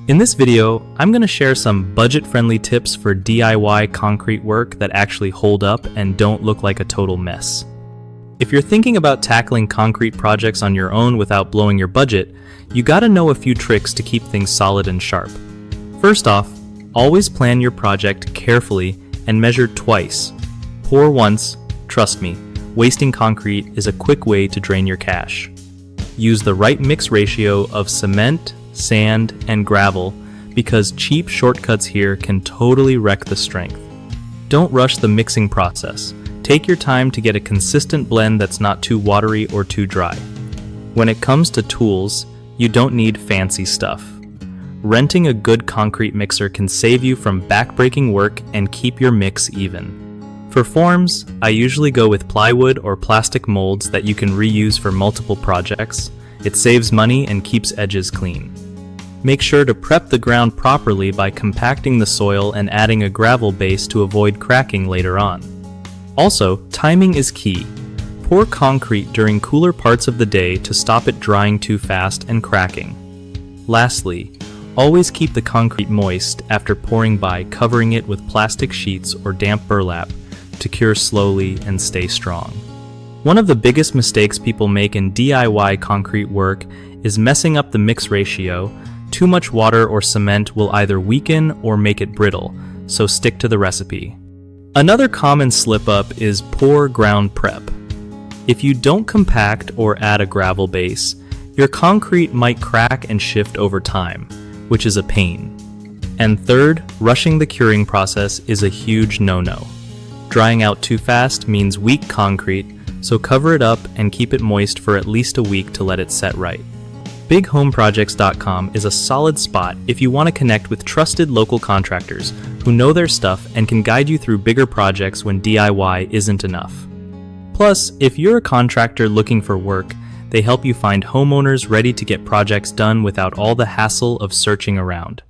In this video, I'm going to share some budget-friendly tips for DIY concrete work that actually hold up and don't look like a total mess. If you're thinking about tackling concrete projects on your own without blowing your budget, you gotta know a few tricks to keep things solid and sharp. First off, always plan your project carefully and measure twice. Pour once, trust me, wasting concrete is a quick way to drain your cash. Use the right mix ratio of cement, sand, and gravel because cheap shortcuts here can totally wreck the strength. Don't rush the mixing process. Take your time to get a consistent blend that's not too watery or too dry. When it comes to tools, you don't need fancy stuff. Renting a good concrete mixer can save you from backbreaking work and keep your mix even. For forms, I usually go with plywood or plastic molds that you can reuse for multiple projects. It saves money and keeps edges clean. Make sure to prep the ground properly by compacting the soil and adding a gravel base to avoid cracking later on. Also, timing is key. Pour concrete during cooler parts of the day to stop it drying too fast and cracking. Lastly, always keep the concrete moist after pouring by covering it with plastic sheets or damp burlap to cure slowly and stay strong. One of the biggest mistakes people make in DIY concrete work is messing up the mix ratio. Too much water or cement will either weaken or make it brittle, so stick to the recipe. Another common slip-up is poor ground prep. If you don't compact or add a gravel base, your concrete might crack and shift over time, which is a pain. And third, rushing the curing process is a huge no-no. Drying out too fast means weak concrete, so cover it up and keep it moist for at least a week to let it set right. BigHomeProjects.com is a solid spot if you want to connect with trusted local contractors who know their stuff and can guide you through bigger projects when DIY isn't enough. Plus, if you're a contractor looking for work, they help you find homeowners ready to get projects done without all the hassle of searching around.